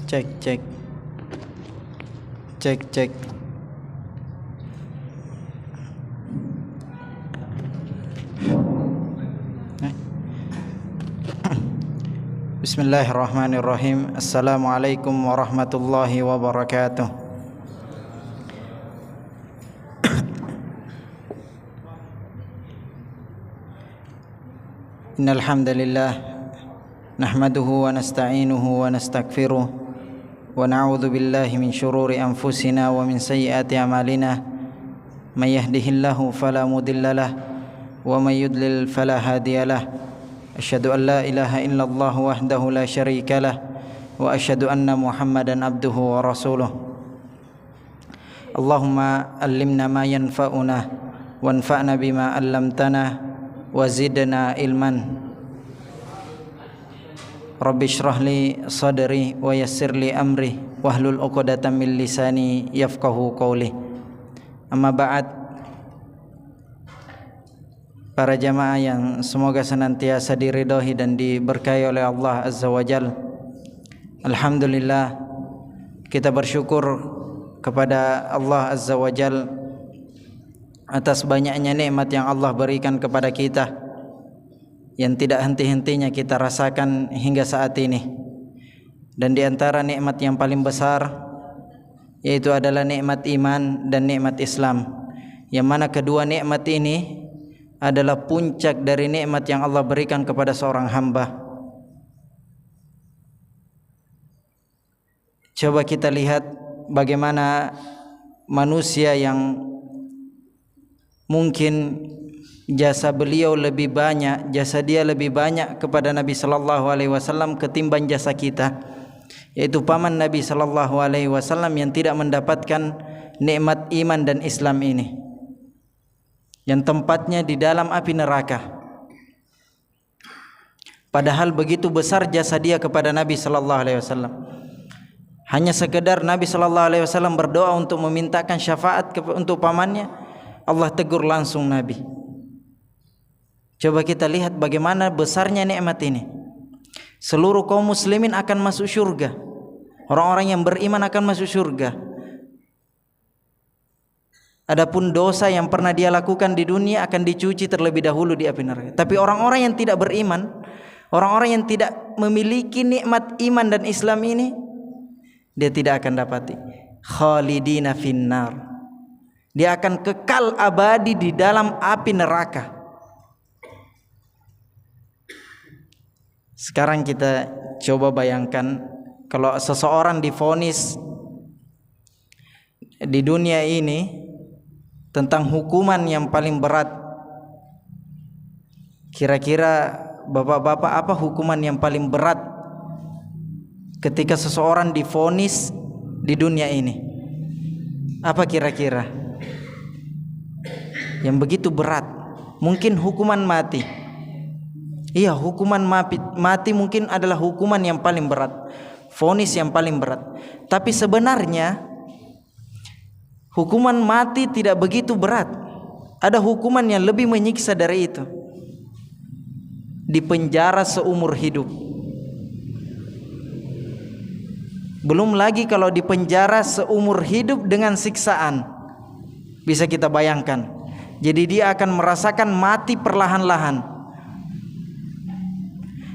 Cek cek. Cek cek. Bismillahirrahmanirrahim. Assalamualaikum warahmatullahi wabarakatuh. Innal hamdalillah nahmaduhu wa nasta'inuhu wa nastaghfiruh wa na'udzu billahi min shururi anfusina wa min sayyiati a'malina may yahdihillahu fala mudhillalah wa may yudlil fala hadiyalah. Asyhadu an la ilaha illallah wahdahu la syarikalah wa asyhadu anna Muhammadan abduhu wa rasuluh. Allahumma allimna ma yanfa'una wanfa'na bima 'allamtana wa zidna ilman. Rabbi shrah li sadri wa yassir li amri wahlul 'uqdatam min lisani yafqahu qawli. Amma ba'd. Para jamaah yang semoga senantiasa diridhai dan diberkahi oleh Allah Azza wa Jalla. Alhamdulillah, kita bersyukur kepada Allah Azza wa Jalla atas banyaknya nikmat yang Allah berikan kepada kita, yang tidak henti-hentinya kita rasakan hingga saat ini. Dan di antara nikmat yang paling besar yaitu adalah nikmat iman dan nikmat Islam, yang mana kedua nikmat ini adalah puncak dari nikmat yang Allah berikan kepada seorang hamba. Coba kita lihat bagaimana manusia yang mungkin jasa beliau lebih banyak, jasa dia lebih banyak kepada Nabi sallallahu alaihi wasallam ketimbang jasa kita, yaitu paman Nabi sallallahu alaihi wasallam yang tidak mendapatkan nikmat iman dan Islam ini, yang tempatnya di dalam api neraka. Padahal begitu besar jasa dia kepada Nabi sallallahu alaihi wasallam. Hanya sekedar Nabi sallallahu alaihi wasallam berdoa untuk memintakan syafaat untuk pamannya, Allah tegur langsung Nabi. Coba kita lihat bagaimana besarnya nikmat ini. Seluruh kaum muslimin akan masuk surga. Orang-orang yang beriman akan masuk surga. Adapun dosa yang pernah dia lakukan di dunia akan dicuci terlebih dahulu di api neraka. Tapi orang-orang yang tidak beriman, orang-orang yang tidak memiliki nikmat iman dan Islam ini, dia tidak akan dapati. Khalidina finnar. Dia akan kekal abadi di dalam api neraka. Sekarang kita coba bayangkan kalau seseorang divonis di dunia ini tentang hukuman yang paling berat. Kira-kira bapak-bapak, apa hukuman yang paling berat ketika seseorang divonis di dunia ini? Apa kira-kira yang begitu berat? Mungkin hukuman mati. Iya, hukuman mati mungkin adalah hukuman yang paling berat, vonis yang paling berat. Tapi sebenarnya hukuman mati tidak begitu berat. Ada hukuman yang lebih menyiksa dari itu. Dipenjara seumur hidup. Belum lagi kalau dipenjara seumur hidup dengan siksaan. Bisa kita bayangkan. Jadi dia akan merasakan mati perlahan-lahan.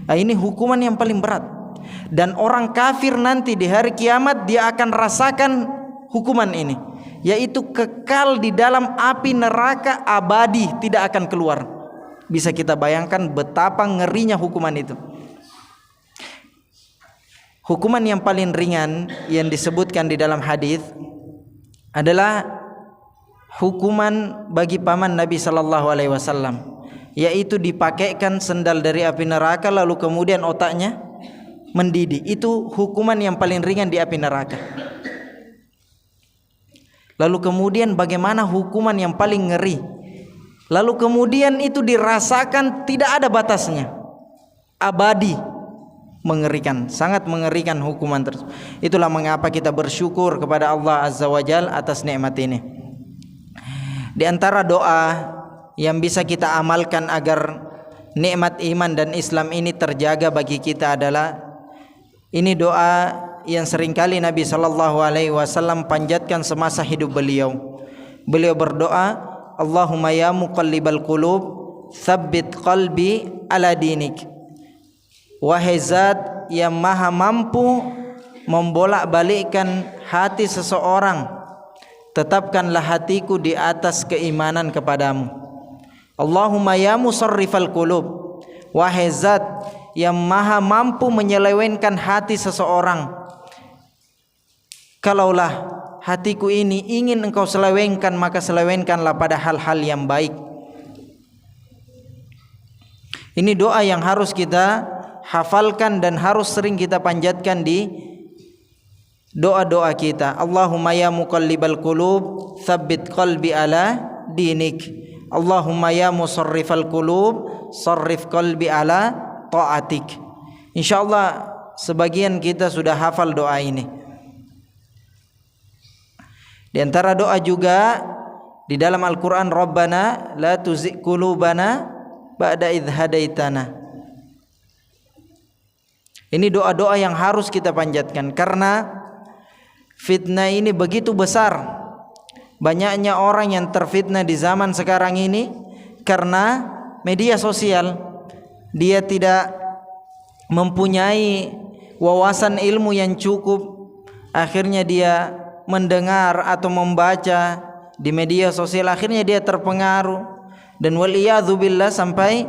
Nah, ini hukuman yang paling berat. Dan orang kafir nanti di hari kiamat dia akan rasakan hukuman ini, yaitu kekal di dalam api neraka abadi, tidak akan keluar. Bisa kita bayangkan betapa ngerinya hukuman itu. Hukuman yang paling ringan yang disebutkan di dalam hadis adalah hukuman bagi paman Nabi sallallahu alaihi wasallam, yaitu dipakaikan sendal dari api neraka lalu kemudian otaknya mendidih. Itu hukuman yang paling ringan di api neraka. Lalu kemudian bagaimana hukuman yang paling ngeri? Lalu kemudian itu dirasakan tidak ada batasnya, abadi. Mengerikan, sangat mengerikan hukuman tersebut. Itulah mengapa kita bersyukur kepada Allah Azza wa Jalla atas nikmat ini. Di antara doa yang bisa kita amalkan agar nikmat iman dan Islam ini terjaga bagi kita adalah ini doa yang seringkali Nabi SAW panjatkan semasa hidup beliau. Beliau berdoa, Allahumma ya muqallibal qulub, tsabbit qalbi ala dinik. Wahai Zat yang maha mampu membolak-balikkan hati seseorang, tetapkanlah hatiku di atas keimanan kepadamu. Allahumma ya musarrifal qulub, wahai Zat yang maha mampu menyelewengkan hati seseorang, kalaulah hatiku ini ingin engkau selewengkan, maka selewengkanlah pada hal-hal yang baik. Ini doa yang harus kita hafalkan dan harus sering kita panjatkan di doa-doa kita. Allahumma ya muqallibal qulub, tsabbit qalbi ala dinik. Allahumma ya musarrifal qulub, sarrif qalbi ala ta'atik. Insyaallah sebagian kita sudah hafal doa ini. Di antara doa juga di dalam Al-Qur'an, Rabbana la tuzigh qulubana ba'da idh hadaitana. Ini doa-doa yang harus kita panjatkan karena fitnah ini begitu besar. Banyaknya orang yang terfitnah di zaman sekarang ini karena media sosial. Dia tidak mempunyai wawasan ilmu yang cukup. Akhirnya dia mendengar atau membaca di media sosial, akhirnya dia terpengaruh dan waliyadzubillah sampai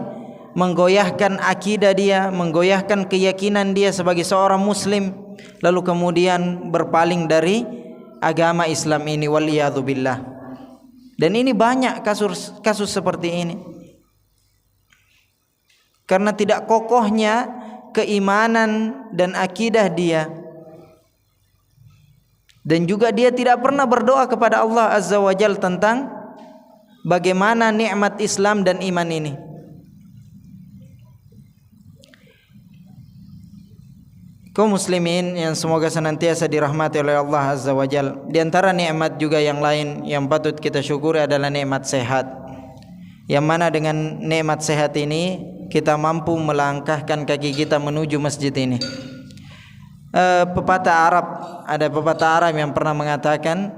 menggoyahkan akidah dia, menggoyahkan keyakinan dia sebagai seorang muslim, lalu kemudian berpaling dari agama Islam ini, waliyadzubillah. Dan ini banyak kasus seperti ini karena tidak kokohnya keimanan dan akidah dia, dan juga dia tidak pernah berdoa kepada Allah Azza wa Jalla tentang bagaimana nikmat Islam dan iman ini. Kaum muslimin yang semoga senantiasa dirahmati oleh Allah Azza wa Jalla, di antara nikmat juga yang lain yang patut kita syukuri adalah nikmat sehat. Yang mana dengan nikmat sehat ini kita mampu melangkahkan kaki kita menuju masjid ini. Pepatah Arab, ada pepatah Arab yang pernah mengatakan,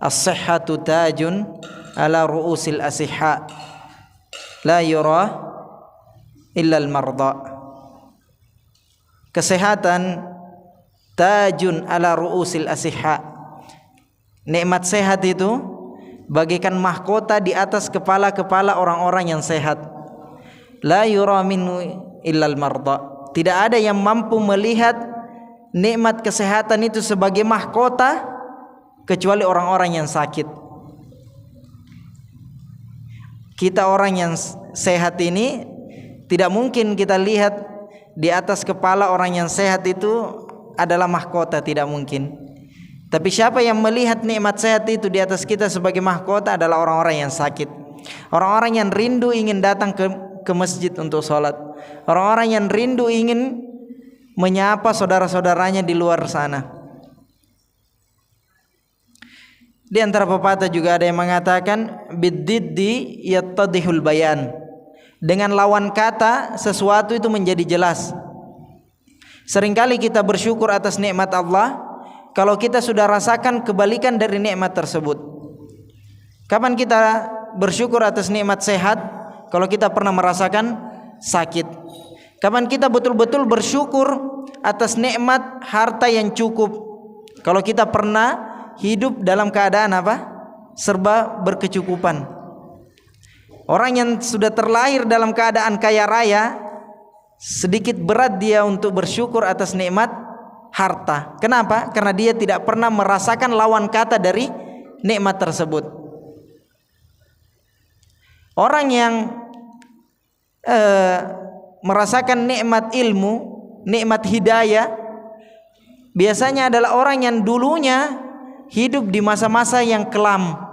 as-sihhatu tajun ala ru'usil asihha, la yura illa al-marda. Kesehatan tajun ala ru'usil asihha. Nikmat sehat itu bagaikan mahkota di atas kepala-kepala orang-orang yang sehat. La yura minhu illal marda. Tidak ada yang mampu melihat nikmat kesehatan itu sebagai mahkota kecuali orang-orang yang sakit. Kita orang yang sehat ini tidak mungkin kita lihat di atas kepala orang yang sehat itu adalah mahkota, tidak mungkin. Tapi siapa yang melihat nikmat sehat itu di atas kita sebagai mahkota adalah orang-orang yang sakit. Orang-orang yang rindu ingin datang ke masjid untuk sholat. Orang-orang yang rindu ingin menyapa saudara-saudaranya di luar sana. Di antara pepatah juga ada yang mengatakan, biddiddi yattadihul bayan. Dengan lawan kata sesuatu itu menjadi jelas. Seringkali kita bersyukur atas nikmat Allah kalau kita sudah rasakan kebalikan dari nikmat tersebut. Kapan kita bersyukur atas nikmat sehat? Kalau kita pernah merasakan sakit. Kapan kita betul-betul bersyukur atas nikmat harta yang cukup? Kalau kita pernah hidup dalam keadaan apa? Serba berkecukupan. Orang yang sudah terlahir dalam keadaan kaya raya, sedikit berat dia untuk bersyukur atas nikmat harta. Kenapa? Karena dia tidak pernah merasakan lawan kata dari nikmat tersebut. Orang yang merasakan nikmat ilmu, nikmat hidayah, biasanya adalah orang yang dulunya hidup di masa-masa yang kelam.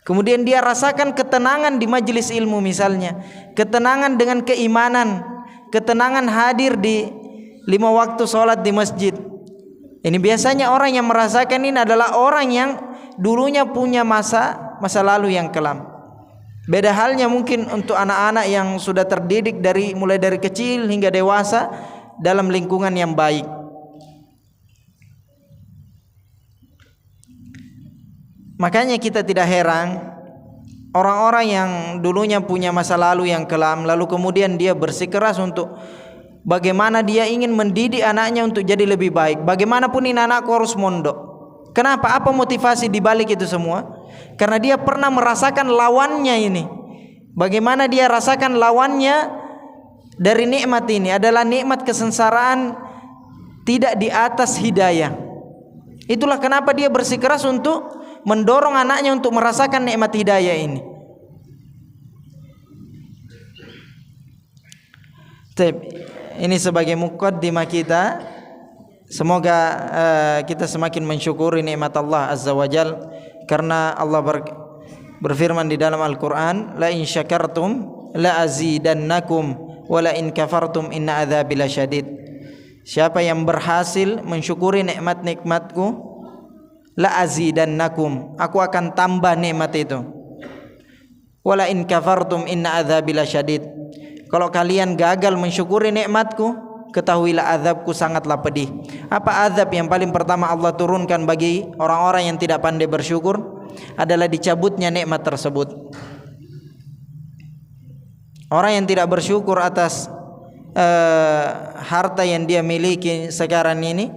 Kemudian dia rasakan ketenangan di majelis ilmu misalnya, ketenangan dengan keimanan, ketenangan hadir di 5 waktu sholat di masjid. Ini biasanya orang yang merasakan ini adalah orang yang dulunya punya masa lalu yang kelam. Beda halnya mungkin untuk anak-anak yang sudah terdidik mulai dari kecil hingga dewasa dalam lingkungan yang baik. Makanya kita tidak heran orang-orang yang dulunya punya masa lalu yang kelam, lalu kemudian dia bersikeras untuk bagaimana dia ingin mendidik anaknya untuk jadi lebih baik. Bagaimanapun ini anakku harus mondok. Kenapa? Apa motivasi di balik itu semua? Karena dia pernah merasakan lawannya ini. Bagaimana dia rasakan lawannya dari nikmat ini adalah nikmat kesengsaraan tidak di atas hidayah. Itulah kenapa dia bersikeras untuk mendorong anaknya untuk merasakan nikmat hidayah ini. Ini sebagai muqaddimah kita. Semoga kita semakin mensyukuri nikmat Allah Azza wa Jal, karena Allah berfirman di dalam Al-Quran, la in syakartum la azidannakum wa la in kafartum inna adzabi lasyadid. Siapa yang berhasil mensyukuri nikmat-nikmatku, la azidannakum, aku akan tambah nikmat itu. Wala in kafartum inna adzabi lasyadid. Kalau kalian gagal mensyukuri nikmatku, ketahuilah azabku sangatlah pedih. Apa azab yang paling pertama Allah turunkan bagi orang-orang yang tidak pandai bersyukur? Adalah dicabutnya nikmat tersebut. Orang yang tidak bersyukur atas harta yang dia miliki sekarang ini,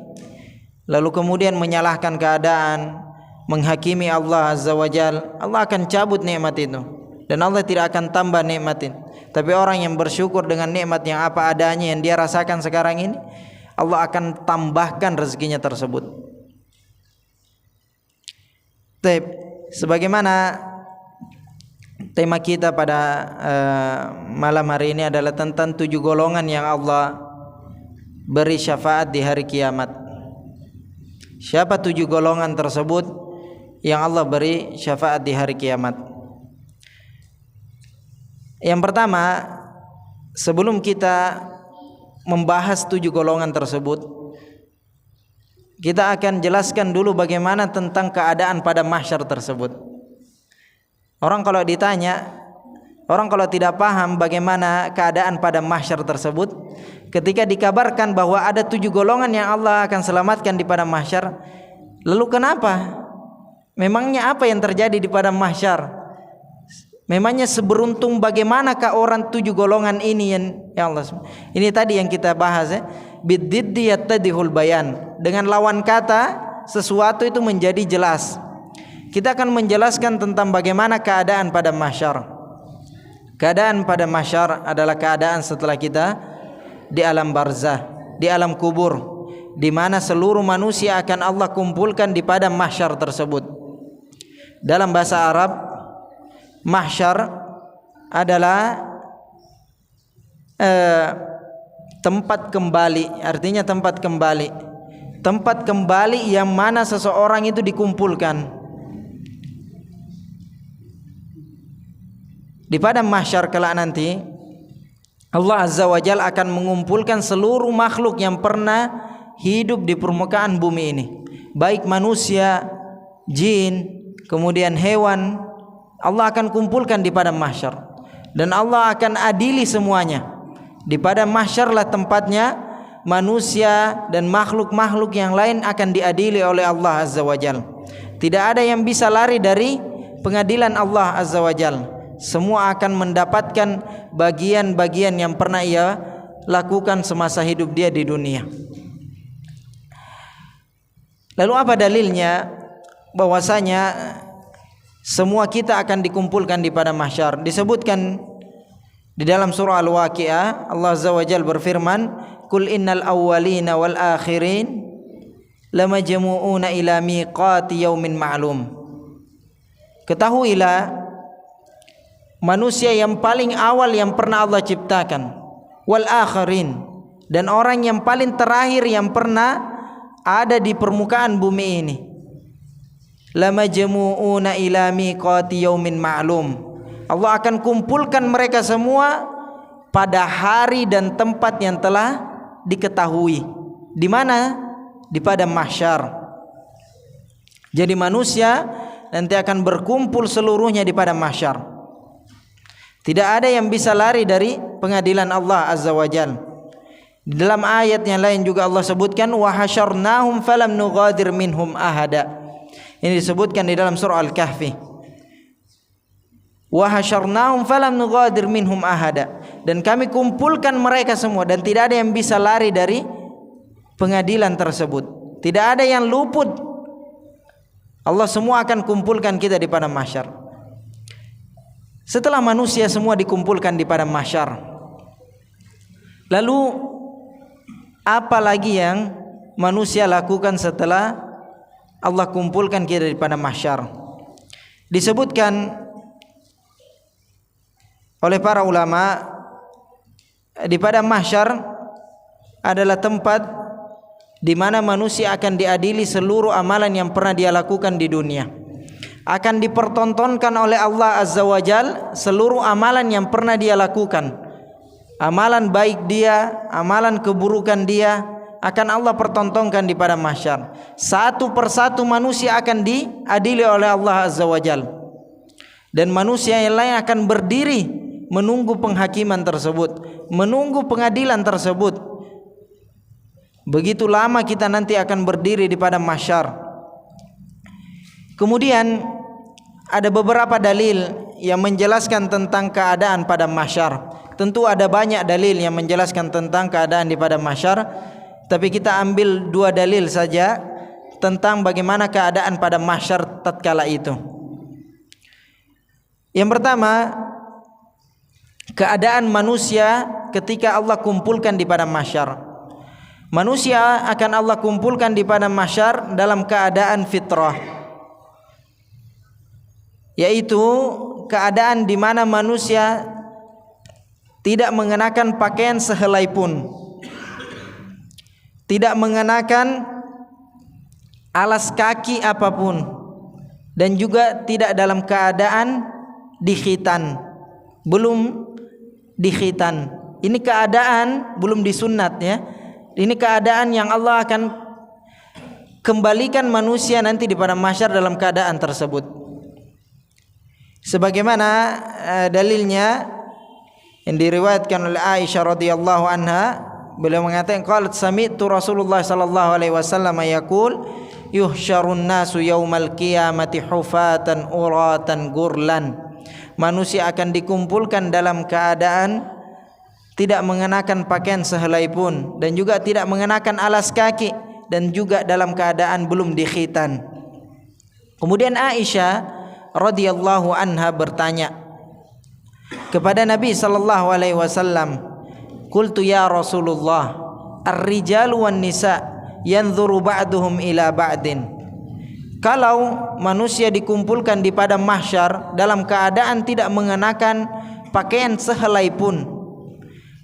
lalu kemudian menyalahkan keadaan, menghakimi Allah Azza wa Jal, Allah akan cabut nikmat itu dan Allah tidak akan tambah nikmatin. Tapi orang yang bersyukur dengan nikmat yang apa adanya yang dia rasakan sekarang ini, Allah akan tambahkan rezekinya tersebut. Sebagaimana tema kita pada malam hari ini adalah tentang 7 golongan yang Allah beri syafaat di hari kiamat. Siapa 7 golongan tersebut yang Allah beri syafaat di hari kiamat? Yang pertama, sebelum kita membahas 7 golongan tersebut, kita akan jelaskan dulu bagaimana tentang keadaan pada mahsyar tersebut. Orang kalau tidak paham bagaimana keadaan pada mahsyar tersebut, ketika dikabarkan bahwa ada 7 golongan yang Allah akan selamatkan di pada mahsyar, lalu kenapa? Memangnya apa yang terjadi di pada mahsyar? Memangnya seberuntung bagaimanakah orang 7 golongan ini ya Allah? Ini tadi yang kita bahas ya. Biddiddi yattadihul bayan. Dengan lawan kata sesuatu itu menjadi jelas. Kita akan menjelaskan tentang bagaimana keadaan pada mahsyar. Keadaan pada mahsyar adalah keadaan setelah kita di alam barzah, di alam kubur, di mana seluruh manusia akan Allah kumpulkan di pada mahsyar tersebut. Dalam bahasa Arab, mahsyar adalah tempat kembali, artinya tempat kembali. Tempat kembali yang mana seseorang itu dikumpulkan. Di pada mahsyar kelak nanti, Allah Azza wa Jalla akan mengumpulkan seluruh makhluk yang pernah hidup di permukaan bumi ini, baik manusia, jin, kemudian hewan. Allah akan kumpulkan di pada mahsyar dan Allah akan adili semuanya. Di pada mahsyarlah tempatnya manusia dan makhluk-makhluk yang lain akan diadili oleh Allah Azza wa Jalla. Tidak ada yang bisa lari dari pengadilan Allah Azza wa Jalla. Semua akan mendapatkan bagian-bagian yang pernah ia lakukan semasa hidup dia di dunia. Lalu apa dalilnya bahwasanya semua kita akan dikumpulkan di pada mahsyar? Disebutkan di dalam surah Al-Waqi'ah, Allah Azza wa Jalla berfirman, "Qul innal awwalina wal akhirin lamajmu'una ila miqati yaumin ma'lum." Ketahuilah, manusia yang paling awal yang pernah Allah ciptakan, wal akhirin, dan orang yang paling terakhir yang pernah ada di permukaan bumi ini, lamajmu'una ila miqati yaumin ma'lum. Allah akan kumpulkan mereka semua pada hari dan tempat yang telah diketahui. Di mana? Di pada mahsyar. Jadi manusia nanti akan berkumpul seluruhnya di pada mahsyar. Tidak ada yang bisa lari dari pengadilan Allah Azza wa Jalla. Di dalam ayat yang lain juga Allah sebutkan, wa hasyarnahum falam nughadir minhum ahada. Ini disebutkan di dalam surah Al-Kahfi. Wa hasyarnahum falam nughadir minhum ahada. Dan kami kumpulkan mereka semua dan tidak ada yang bisa lari dari pengadilan tersebut. Tidak ada yang luput. Allah semua akan kumpulkan kita di padang mahsyar. Setelah manusia semua dikumpulkan di padang mahsyar, lalu apa lagi yang manusia lakukan setelah Allah kumpulkan kita di padang mahsyar? Disebutkan oleh para ulama, di padang mahsyar adalah tempat di mana manusia akan diadili seluruh amalan yang pernah dia lakukan di dunia. Akan dipertontonkan oleh Allah Azza wa Jal seluruh amalan yang pernah dia lakukan. Amalan baik dia, amalan keburukan dia, akan Allah pertontonkan di padang mahsyar. Satu persatu manusia akan diadili oleh Allah Azza wa Jal. Dan manusia yang lain akan berdiri menunggu penghakiman tersebut, menunggu pengadilan tersebut. Begitu lama kita nanti akan berdiri di padang mahsyar. Kemudian ada beberapa dalil yang menjelaskan tentang keadaan padang mahsyar. Tentu ada banyak dalil yang menjelaskan tentang keadaan di padang mahsyar, tapi kita ambil 2 dalil saja tentang bagaimana keadaan pada mahsyar tatkala itu. Yang pertama, keadaan manusia ketika Allah kumpulkan di padang mahsyar. Manusia akan Allah kumpulkan di padang mahsyar dalam keadaan fitrah, yaitu keadaan di mana manusia tidak mengenakan pakaian sehelai pun, tidak mengenakan alas kaki apapun, dan juga tidak dalam keadaan dikhitan, belum dikhitan. Ini keadaan belum disunat ya. Ini keadaan yang Allah akan kembalikan manusia nanti di padang mahsyar dalam keadaan tersebut. Sebagaimana dalilnya yang diriwayatkan oleh Aisyah radhiyallahu anha, beliau mengatakan qalat sami'tu Rasulullah sallallahu alaihi wasallam yaqul yuhsyarun nasu yaumal qiyamati hufatan uratan gurlan. Manusia akan dikumpulkan dalam keadaan tidak mengenakan pakaian sehelai pun, dan juga tidak mengenakan alas kaki, dan juga dalam keadaan belum dikhitan. Kemudian Aisyah radhiyallahu anha bertanya kepada Nabi sallallahu alaihi wasallam, "Qultu ya Rasulullah, ar-rijalu wan nisa yanzuru ba'duhum ila ba'din." Kalau manusia dikumpulkan di padang mahsyar dalam keadaan tidak mengenakan pakaian sehelai pun,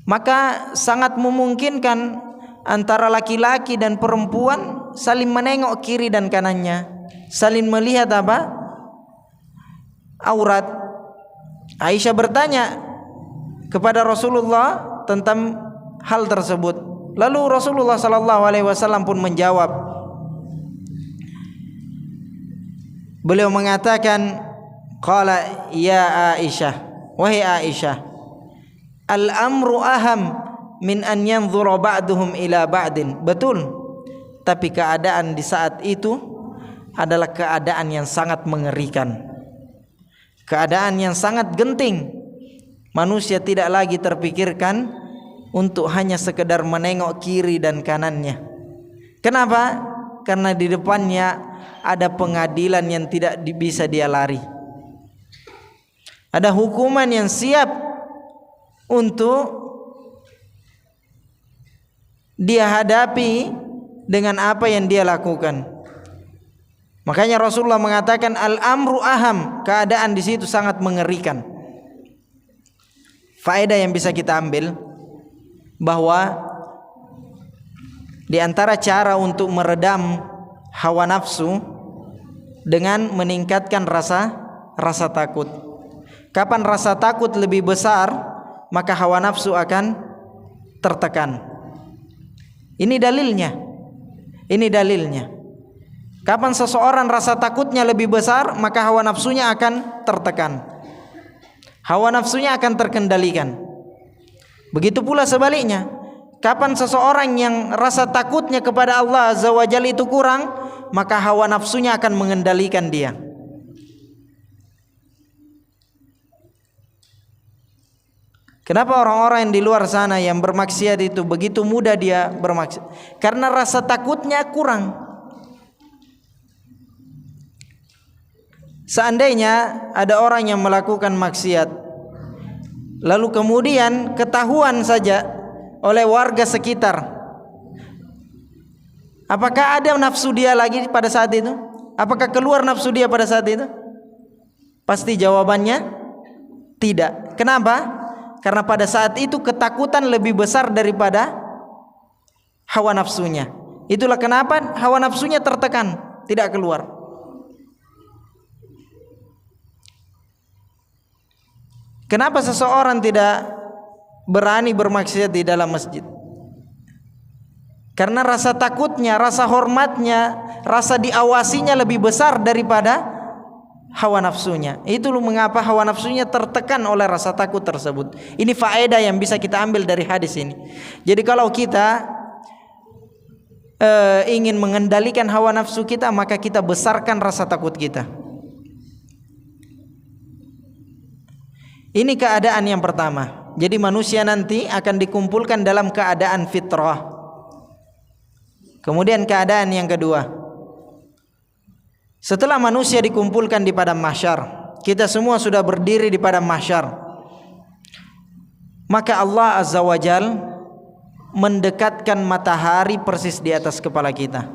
maka sangat memungkinkan antara laki-laki dan perempuan saling menengok kiri dan kanannya, saling melihat apa? Aurat. Aisyah bertanya kepada Rasulullah tentang hal tersebut. Lalu Rasulullah sallallahu alaihi wasallam pun menjawab. Beliau mengatakan, qala ya Aisyah, wahai Aisyah, al-amru aham min an yanzura ba'duhum ila ba'din. Betul, tapi keadaan di saat itu adalah keadaan yang sangat mengerikan, keadaan yang sangat genting. Manusia tidak lagi terpikirkan untuk hanya sekedar menengok kiri dan kanannya. Kenapa? Karena di depannya ada pengadilan yang tidak bisa dia lari, ada hukuman yang siap untuk dia hadapi dengan apa yang dia lakukan. Makanya Rasulullah mengatakan al-amru aham, keadaan di situ sangat mengerikan. Faedah yang bisa kita ambil bahwa di antara cara untuk meredam hawa nafsu dengan meningkatkan rasa takut. Kapan rasa takut lebih besar, maka hawa nafsu akan tertekan. Ini dalilnya. Ini dalilnya. Kapan seseorang rasa takutnya lebih besar, maka hawa nafsunya akan tertekan. Hawa nafsunya akan terkendalikan. Begitu pula sebaliknya. Kapan seseorang yang rasa takutnya kepada Allah Azza wa Jalla itu kurang, maka hawa nafsunya akan mengendalikan dia. Kenapa orang-orang yang di luar sana yang bermaksiat itu begitu mudah dia bermaksiat? Karena rasa takutnya kurang. Seandainya ada orang yang melakukan maksiat, lalu kemudian ketahuan saja oleh warga sekitar, apakah ada nafsu dia lagi pada saat itu? Apakah keluar nafsu dia pada saat itu? Pasti jawabannya tidak. Kenapa? Karena pada saat itu ketakutan lebih besar daripada hawa nafsunya. Itulah kenapa hawa nafsunya tertekan, tidak keluar. Kenapa seseorang tidak berani bermaksiat di dalam masjid? Karena rasa takutnya, rasa hormatnya, rasa diawasinya lebih besar daripada hawa nafsunya. Itu mengapa hawa nafsunya tertekan oleh rasa takut tersebut. Ini faedah yang bisa kita ambil dari hadis ini. Jadi kalau kita ingin mengendalikan hawa nafsu kita, maka kita besarkan rasa takut kita. Ini keadaan yang pertama. Jadi manusia nanti akan dikumpulkan dalam keadaan fitrah. Kemudian keadaan yang kedua, setelah manusia dikumpulkan di padang mahsyar, kita semua sudah berdiri di padang mahsyar, maka Allah Azza wa Jal mendekatkan matahari persis di atas kepala kita.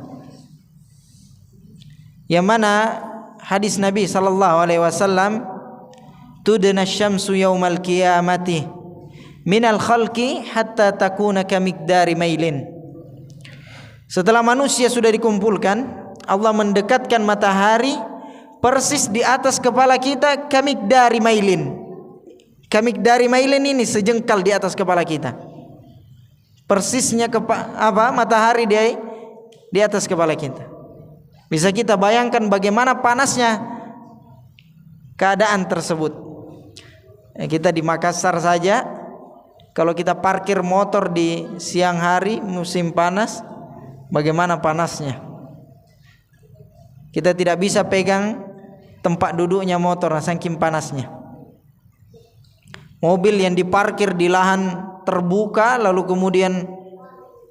Yang mana hadis Nabi sallallahu alaihi wasallam, tudna syamsu yaumal qiyamati minal khalqi hatta takuna kamikdari mailin. Setelah manusia sudah dikumpulkan, Allah mendekatkan matahari persis di atas kepala kita, kamikdari mailin. Kamikdari mailin ini sejengkal di atas kepala kita. Persisnya matahari di atas kepala kita. Bisa kita bayangkan bagaimana panasnya keadaan tersebut. Kita di Makassar saja, kalau kita parkir motor di siang hari musim panas, bagaimana panasnya. Kita tidak bisa pegang tempat duduknya motor saking panasnya. Mobil yang diparkir di lahan terbuka lalu kemudian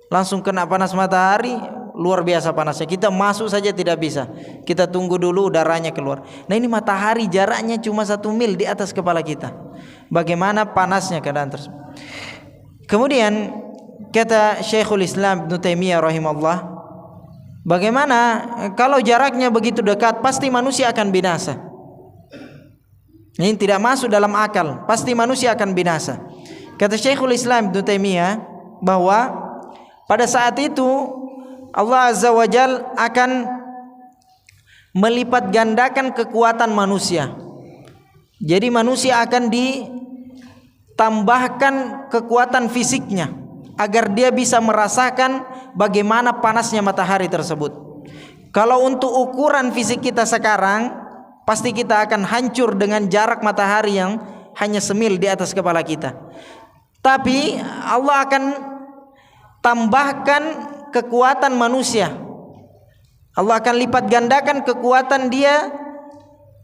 langsung kena panas matahari, luar biasa panasnya. Kita masuk saja tidak bisa. Kita tunggu dulu udaranya keluar. Nah ini matahari jaraknya cuma 1 mil di atas kepala kita. Bagaimana panasnya keadaan tersebut. Kemudian kata Syekhul Islam Ibnu Taimiyah rahimahullah, bagaimana kalau jaraknya begitu dekat, pasti manusia akan binasa. Ini tidak masuk dalam akal, pasti manusia akan binasa. Kata Syekhul Islam Ibnu Taimiyah bahwa pada saat itu Allah Azza wa Jal akan melipat gandakan kekuatan manusia. Jadi manusia akan ditambahkan kekuatan fisiknya agar dia bisa merasakan bagaimana panasnya matahari tersebut. Kalau untuk ukuran fisik kita sekarang, pasti kita akan hancur dengan jarak matahari yang hanya semil di atas kepala kita. Tapi Allah akan tambahkan kekuatan manusia. Allah akan lipat gandakan kekuatan dia,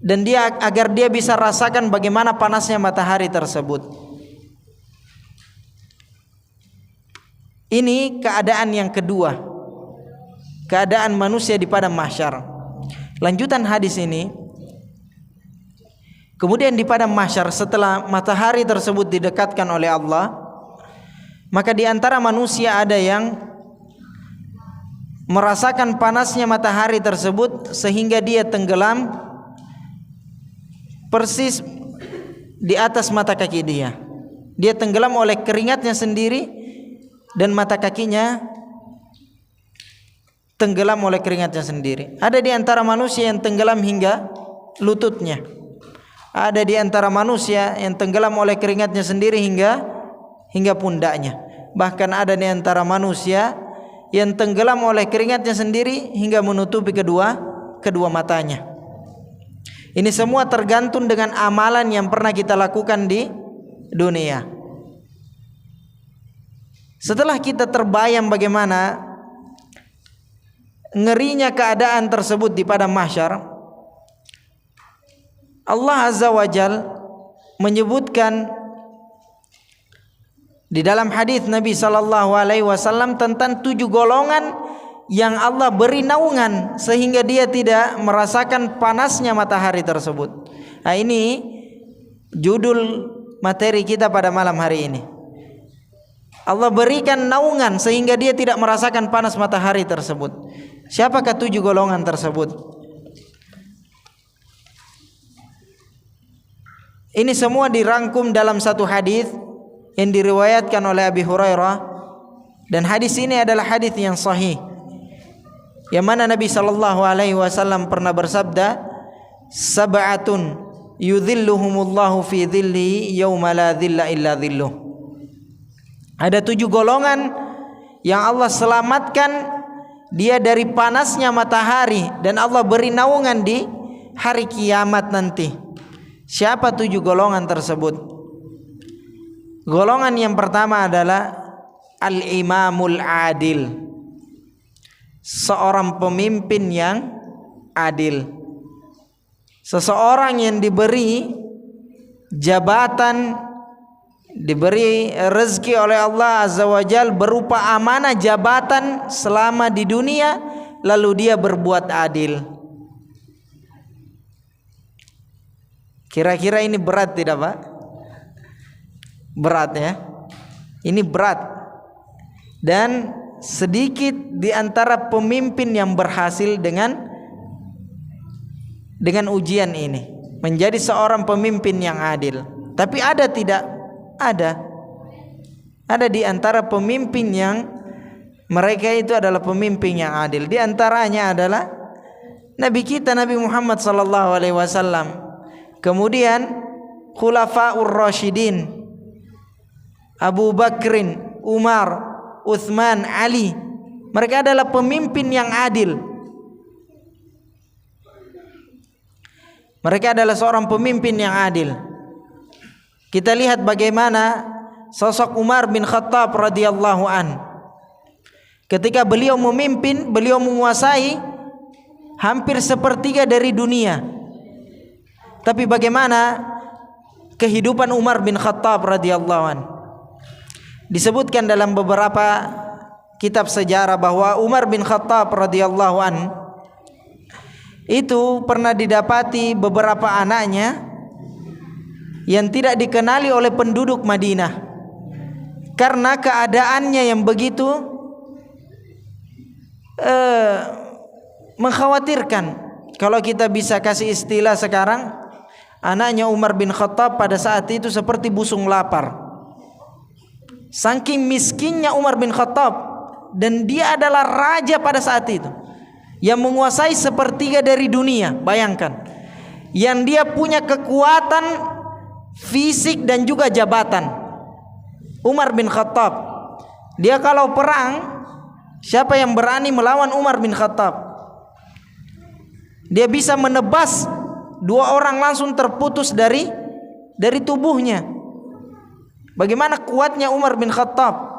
dan dia agar dia bisa rasakan bagaimana panasnya matahari tersebut. Ini keadaan yang kedua, keadaan manusia di padang mahsyar. Lanjutan hadis ini, kemudian di padang mahsyar setelah matahari tersebut didekatkan oleh Allah, maka di antara manusia ada yang merasakan panasnya matahari tersebut sehingga dia tenggelam persis di atas mata kaki dia. Dia tenggelam oleh keringatnya sendiri dan mata kakinya tenggelam oleh keringatnya sendiri. Ada di antara manusia yang tenggelam hingga lututnya. Ada di antara manusia yang tenggelam oleh keringatnya sendiri hingga pundaknya. Bahkan ada di antara manusia yang tenggelam oleh keringatnya sendiri hingga menutupi kedua matanya. Ini semua tergantung dengan amalan yang pernah kita lakukan di dunia. Setelah kita terbayang bagaimana ngerinya keadaan tersebut di padang mahsyar, Allah Azza wa Jal menyebutkan di dalam hadis Nabi sallallahu alaihi wasallam tentang 7 golongan yang Allah beri naungan sehingga dia tidak merasakan panasnya matahari tersebut. Nah, ini judul materi kita pada malam hari ini. Allah berikan naungan sehingga dia tidak merasakan panas matahari tersebut. Siapakah 7 golongan tersebut? Ini semua dirangkum dalam satu hadis yang diriwayatkan oleh Abi Hurairah, dan hadis ini adalah hadis yang sahih, yang mana Nabi sallallahu alaihi wasallam pernah bersabda, "Sab'atun yudhilluhumullahu fi dhillihi yauma la dhilla illa dhilluh." Ada 7 golongan yang Allah selamatkan dia dari panasnya matahari dan Allah beri naungan di hari kiamat nanti. Siapa 7 golongan tersebut? Golongan yang pertama adalah al-imamul adil, seorang pemimpin yang adil. Seseorang yang diberi jabatan, diberi rezeki oleh Allah Azza wa Jal berupa amanah jabatan selama di dunia, lalu dia berbuat adil. Kira-kira ini berat tidak, Pak? Berat ya. Ini berat. Dan sedikit di antara pemimpin yang berhasil dengan ujian ini, menjadi seorang pemimpin yang adil. Tapi ada tidak? Ada di antara pemimpin yang mereka itu adalah pemimpin yang adil. Di antaranya adalah Nabi kita, Nabi Muhammad sallallahu alaihi wasallam. Kemudian Khulafaur Rasyidin, Abu Bakrin, Umar, Uthman, Ali. Mereka adalah pemimpin yang adil. Mereka adalah seorang pemimpin yang adil. Kita lihat bagaimana sosok Umar bin Khattab radhiyallahu an. Ketika beliau memimpin, beliau menguasai hampir sepertiga dari dunia. Tapi bagaimana kehidupan Umar bin Khattab radhiyallahu an? Disebutkan dalam beberapa kitab sejarah bahwa Umar bin Khattab radhiyallahu an itu pernah didapati beberapa anaknya yang tidak dikenali oleh penduduk Madinah karena keadaannya yang begitu mengkhawatirkan. Kalau kita bisa kasih istilah sekarang, anaknya Umar bin Khattab pada saat itu seperti busung lapar. Saking miskinnya Umar bin Khattab, dan dia adalah raja pada saat itu yang menguasai sepertiga dari dunia. Bayangkan, yang dia punya kekuatan fisik dan juga jabatan. Umar bin Khattab, dia kalau perang, siapa yang berani melawan Umar bin Khattab? Dia bisa menebas 2 orang langsung terputus dari tubuhnya. Bagaimana kuatnya Umar bin Khattab?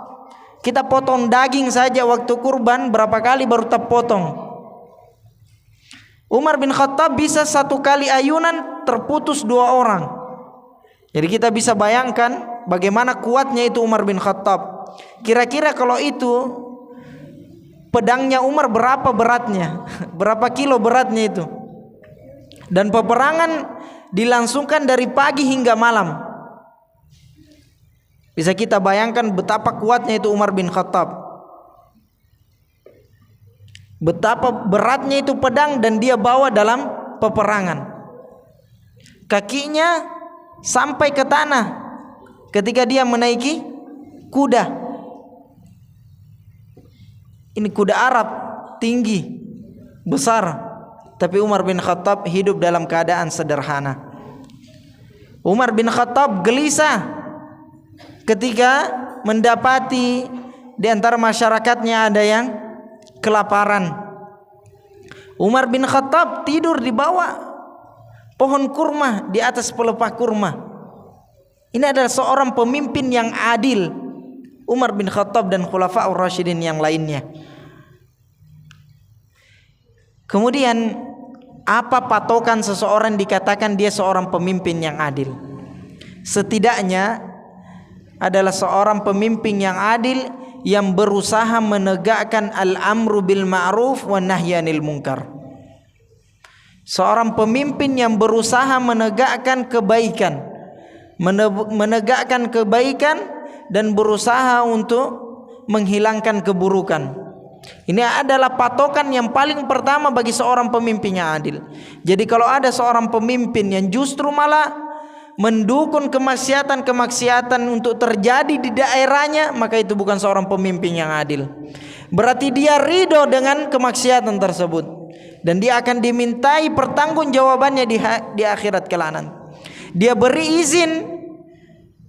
Kita potong daging saja waktu kurban berapa kali baru terpotong. Umar bin Khattab bisa 1 kali ayunan terputus 2 orang. Jadi kita bisa bayangkan bagaimana kuatnya itu Umar bin Khattab. Kira-kira kalau itu pedangnya Umar berapa beratnya? Berapa kilo beratnya itu? Dan peperangan dilangsungkan dari pagi hingga malam. Bisa kita bayangkan betapa kuatnya itu Umar bin Khattab. Betapa beratnya itu pedang dan dia bawa dalam peperangan. Kakinya sampai ke tanah ketika dia menaiki kuda. Ini kuda Arab, tinggi, besar. Tapi Umar bin Khattab hidup dalam keadaan sederhana. Umar bin Khattab gelisah ketika mendapati di antara masyarakatnya ada yang kelaparan. Umar bin Khattab tidur di bawah pohon kurma, di atas pelepah kurma. Ini adalah seorang pemimpin yang adil. Umar bin Khattab dan Khulafaur Rasyidin yang lainnya. Kemudian apa patokan seseorang dikatakan dia seorang pemimpin yang adil? Setidaknya adalah seorang pemimpin yang adil yang berusaha menegakkan al-amru bil ma'ruf wa nahyi 'anil munkar. Seorang pemimpin yang berusaha menegakkan kebaikan, dan berusaha untuk menghilangkan keburukan. Ini adalah patokan yang paling pertama bagi seorang pemimpin yang adil. Jadi kalau ada seorang pemimpin yang justru malah mendukung kemaksiatan untuk terjadi di daerahnya, maka itu bukan seorang pemimpin yang adil. Berarti dia ridho dengan kemaksiatan tersebut, dan dia akan dimintai pertanggungjawabannya di akhirat kelak. Dia beri izin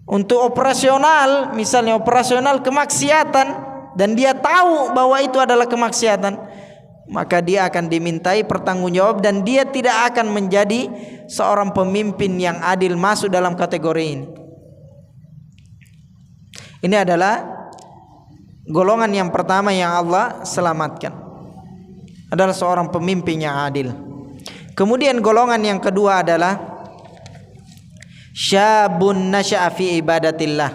untuk operasional, misalnya operasional kemaksiatan, dan dia tahu bahwa itu adalah kemaksiatan, maka dia akan dimintai pertanggungjawab, dan dia tidak akan menjadi seorang pemimpin yang adil masuk dalam kategori ini. Ini adalah golongan yang pertama yang Allah selamatkan, adalah seorang pemimpin yang adil. Kemudian golongan yang kedua adalah syabun nasya'a fi ibadatillah,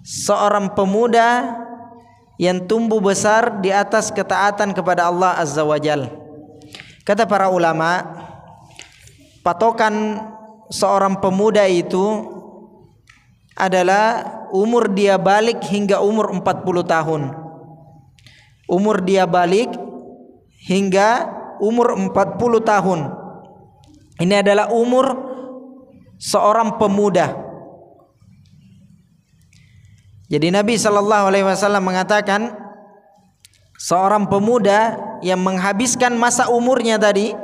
seorang pemuda yang tumbuh besar di atas ketaatan kepada Allah Azza wa Jal. Kata para ulama, patokan seorang pemuda itu adalah umur dia balik hingga umur 40 tahun. Umur dia balik hingga umur 40 tahun. Ini adalah umur seorang pemuda. Jadi Nabi SAW mengatakan, seorang pemuda yang menghabiskan masa umurnya tadi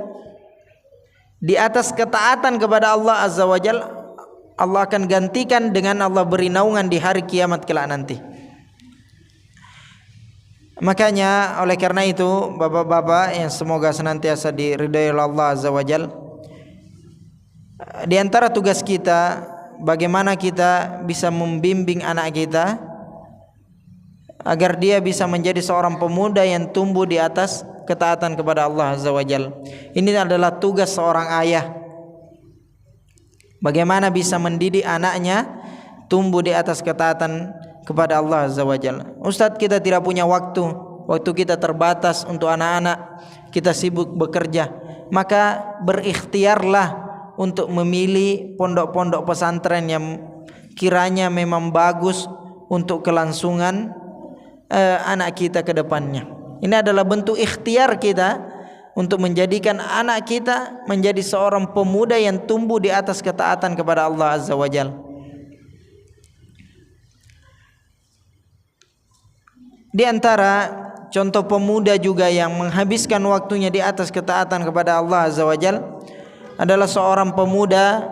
di atas ketaatan kepada Allah Azza wa Jalla, Allah akan gantikan dengan Allah beri naungan di hari kiamat kelak nanti. Makanya oleh karena itu bapak-bapak yang semoga senantiasa diridhai oleh Allah Azza wa Jalla, di antara tugas kita, bagaimana kita bisa membimbing anak kita agar dia bisa menjadi seorang pemuda yang tumbuh di atas ketaatan kepada Allah Azza wa Jalla. Ini adalah tugas seorang ayah. Bagaimana bisa mendidik anaknya tumbuh di atas ketaatan kepada Allah Azza wa Jalla. Ustadz, kita tidak punya waktu kita terbatas untuk anak-anak, kita sibuk bekerja. Maka berikhtiarlah untuk memilih pondok-pondok pesantren yang kiranya memang bagus untuk kelangsungan anak kita ke depannya. Ini adalah bentuk ikhtiar kita untuk menjadikan anak kita menjadi seorang pemuda yang tumbuh di atas ketaatan kepada Allah Azza wa Jalla. Di antara contoh pemuda juga yang menghabiskan waktunya di atas ketaatan kepada Allah Azza wa Jalla adalah seorang pemuda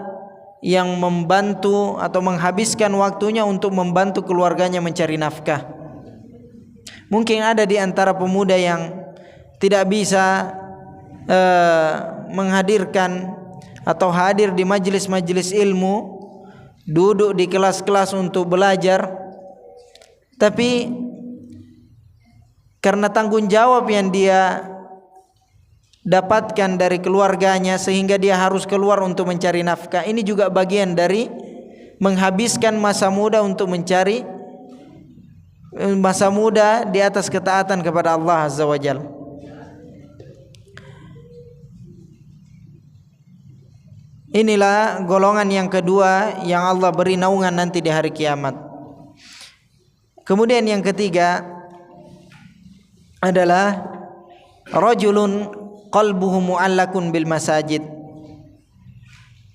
yang membantu atau menghabiskan waktunya untuk membantu keluarganya mencari nafkah. Mungkin ada di antara pemuda yang tidak bisa menghadirkan atau hadir di majelis-majelis ilmu, duduk di kelas-kelas untuk belajar, tapi karena tanggung jawab yang dia dapatkan dari keluarganya sehingga dia harus keluar untuk mencari nafkah. Ini juga bagian dari menghabiskan masa muda untuk mencari masa muda di atas ketaatan kepada Allah Azza wa Jalla. Inilah golongan yang kedua yang Allah beri naungan nanti di hari kiamat. Kemudian yang ketiga adalah rajulun qalbuhu mu'allakun bil masajid.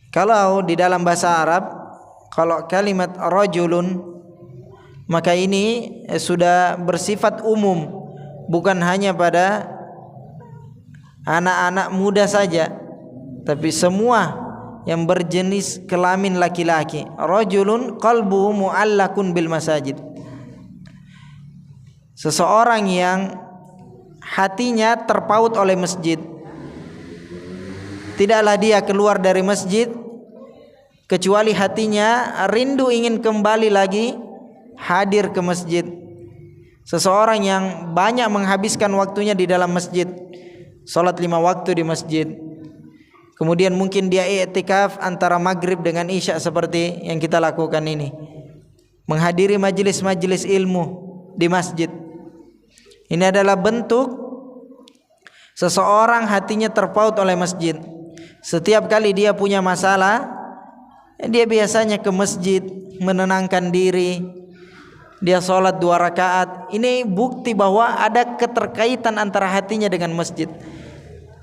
Kalau di dalam bahasa Arab, kalau kalimat rajulun, maka ini sudah bersifat umum, bukan hanya pada anak-anak muda saja, tapi semua yang berjenis kelamin laki-laki. Rajulun qalbuhu mu'allakun bil masajid, seseorang yang hatinya terpaut oleh masjid. Tidaklah dia keluar dari masjid kecuali hatinya rindu ingin kembali lagi hadir ke masjid. Seseorang yang banyak menghabiskan waktunya di dalam masjid, salat 5 waktu di masjid. Kemudian mungkin dia i'tikaf antara maghrib dengan isya seperti yang kita lakukan ini, menghadiri majelis-majelis ilmu di masjid. Ini adalah bentuk seseorang hatinya terpaut oleh masjid. Setiap kali dia punya masalah, dia biasanya ke masjid menenangkan diri. Dia sholat 2 rakaat. Ini bukti bahwa ada keterkaitan antara hatinya dengan masjid.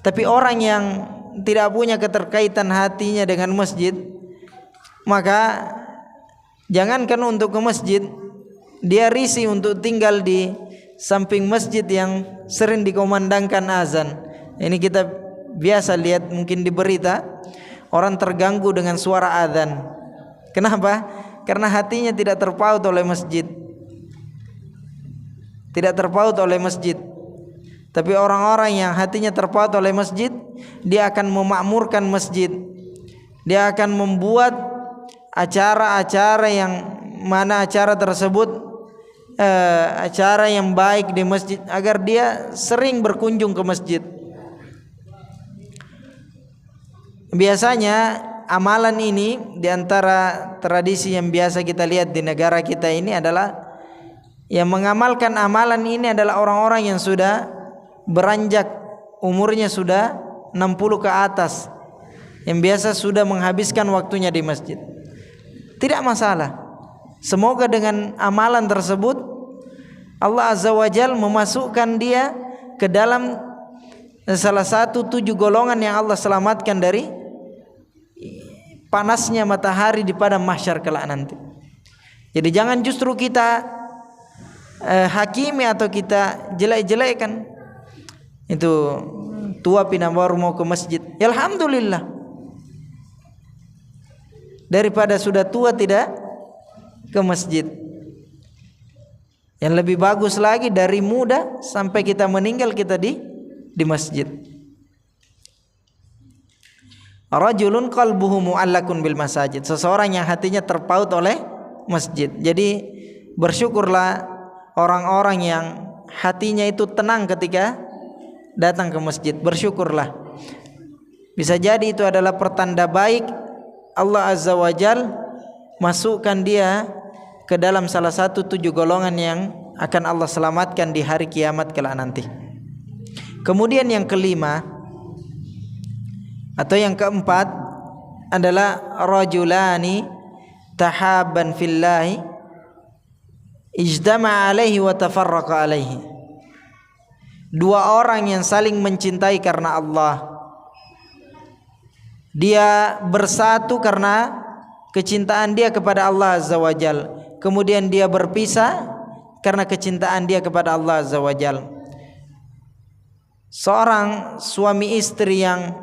Tapi orang yang tidak punya keterkaitan hatinya dengan masjid, maka jangankan untuk ke masjid, dia risih untuk tinggal di samping masjid yang sering dikumandangkan azan. Ini kita biasa lihat mungkin di berita, orang terganggu dengan suara azan. Kenapa? Karena hatinya tidak terpaut oleh masjid. Tidak terpaut oleh masjid. Tapi orang-orang yang hatinya terpaut oleh masjid, dia akan memakmurkan masjid. Dia akan membuat acara-acara yang mana acara tersebut acara yang baik di masjid, agar dia sering berkunjung ke masjid. Biasanya amalan ini, di antara tradisi yang biasa kita lihat di negara kita ini adalah yang mengamalkan amalan ini adalah orang-orang yang sudah beranjak umurnya sudah 60 ke atas, yang biasa sudah menghabiskan waktunya di masjid. Tidak masalah. Semoga dengan amalan tersebut Allah Azza wa Jalla memasukkan dia ke dalam salah satu 7 golongan yang Allah selamatkan dari panasnya matahari di padang mahsyar kelak nanti. Jadi jangan justru kita hakimi atau kita jelek-jelekkan. Itu tua pindah baru mau ke masjid, ya alhamdulillah. Daripada sudah tua tidak ke masjid. Yang lebih bagus lagi dari muda sampai kita meninggal kita di masjid. Rajulun qalbuhu mu'allakun bil masajid, seseorang yang hatinya terpaut oleh masjid. Jadi bersyukurlah orang-orang yang hatinya itu tenang ketika datang ke masjid. Bersyukurlah. Bisa jadi itu adalah pertanda baik Allah Azza wa Jal masukkan dia ke dalam salah satu 7 golongan yang akan Allah selamatkan di hari kiamat kelak nanti. Kemudian yang kelima atau yang keempat adalah rajulani tahabban fillahi ijtama'a alaihi wa tafarraqa alaihi. 2 orang yang saling mencintai karena Allah. Dia bersatu karena kecintaan dia kepada Allah Azza wa Jal. Kemudian dia berpisah karena kecintaan dia kepada Allah Azza wa Jal. Seorang suami istri yang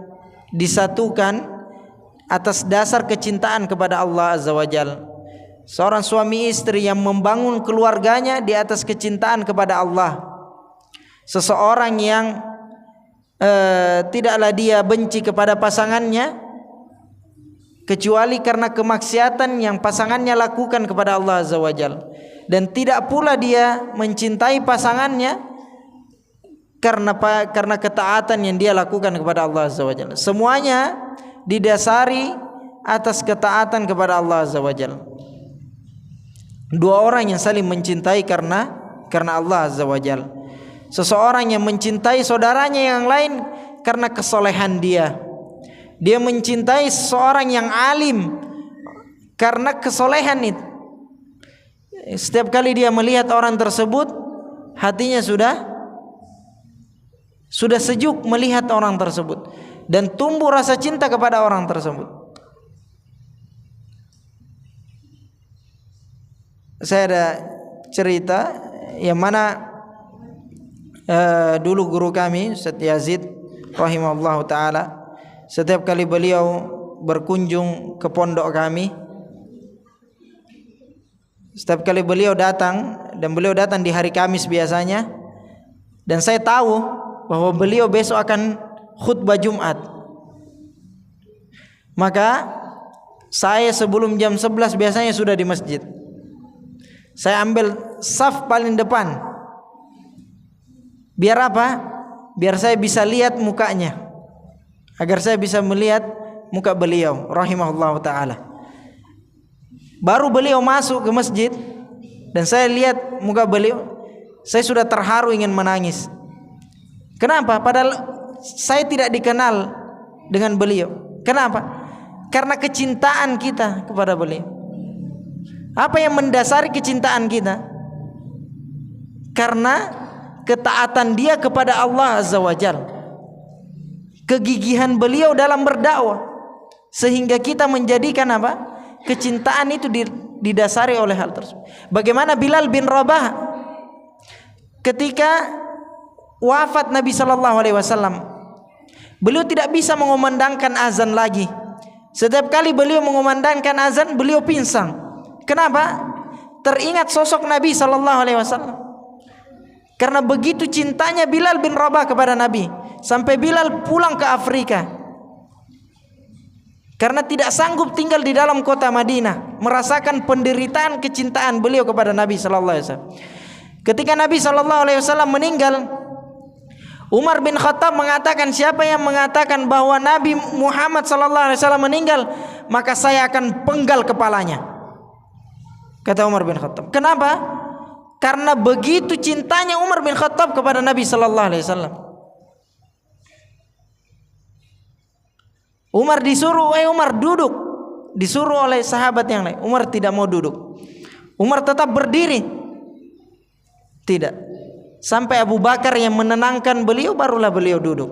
disatukan atas dasar kecintaan kepada Allah Azza wa Jal. Seorang suami istri yang membangun keluarganya di atas kecintaan kepada Allah. Seseorang yang tidaklah dia benci kepada pasangannya kecuali karena kemaksiatan yang pasangannya lakukan kepada Allah Azza wa Jalla, dan tidak pula dia mencintai pasangannya karena ketaatan yang dia lakukan kepada Allah Azza wa Jalla. Semuanya didasari atas ketaatan kepada Allah Azza wa Jalla. 2 orang yang saling mencintai karena Allah Azza wa Jalla. Seseorang yang mencintai saudaranya yang lain karena kesolehan dia. Dia mencintai seseorang yang alim karena kesolehan itu. Setiap kali dia melihat orang tersebut, hatinya sudah sejuk melihat orang tersebut dan tumbuh rasa cinta kepada orang tersebut. Saya ada cerita yang mana dulu guru kami Ustaz Yazid rahimahullah ta'ala, setiap kali beliau berkunjung ke pondok kami, setiap kali beliau datang, dan beliau datang di hari Kamis biasanya, dan saya tahu bahwa beliau besok akan khutbah Jumat, maka saya sebelum jam 11 biasanya sudah di masjid. Saya ambil saf paling depan. Biar apa? biar saya bisa lihat mukanya, agar saya bisa melihat muka beliau rahimahullah ta'ala. Baru beliau masuk ke masjid dan saya lihat muka beliau, saya sudah terharu ingin menangis. Kenapa? Padahal saya tidak dikenal dengan beliau. Kenapa? Karena kecintaan kita kepada beliau. Apa yang mendasari kecintaan kita? Karena ketaatan dia kepada Allah Azza wa Jalla, kegigihan beliau dalam berdakwah, sehingga kita menjadikan apa? Kecintaan itu didasari oleh hal tersebut. Bagaimana Bilal bin Rabah ketika wafat Nabi sallallahu alaihi wasallam, beliau tidak bisa mengumandangkan azan lagi. Setiap kali beliau mengumandangkan azan, beliau pingsan. Kenapa? Teringat sosok Nabi sallallahu alaihi wasallam. Karena begitu cintanya Bilal bin Rabah kepada Nabi, sampai Bilal pulang ke Afrika. Karena tidak sanggup tinggal di dalam kota Madinah, merasakan penderitaan kecintaan beliau kepada Nabi sallallahu alaihi wasallam. Ketika Nabi sallallahu alaihi wasallam meninggal, Umar bin Khattab mengatakan, siapa yang mengatakan bahwa Nabi Muhammad sallallahu alaihi wasallam meninggal, maka saya akan penggal kepalanya. Kata Umar bin Khattab. Kenapa? Karena begitu cintanya Umar bin Khattab kepada Nabi sallallahu alaihi wasallam. Umar disuruh, Umar duduk. Disuruh oleh sahabat yang lain. Umar tidak mau duduk. Umar tetap berdiri. Tidak. Sampai Abu Bakar yang menenangkan beliau, barulah beliau duduk.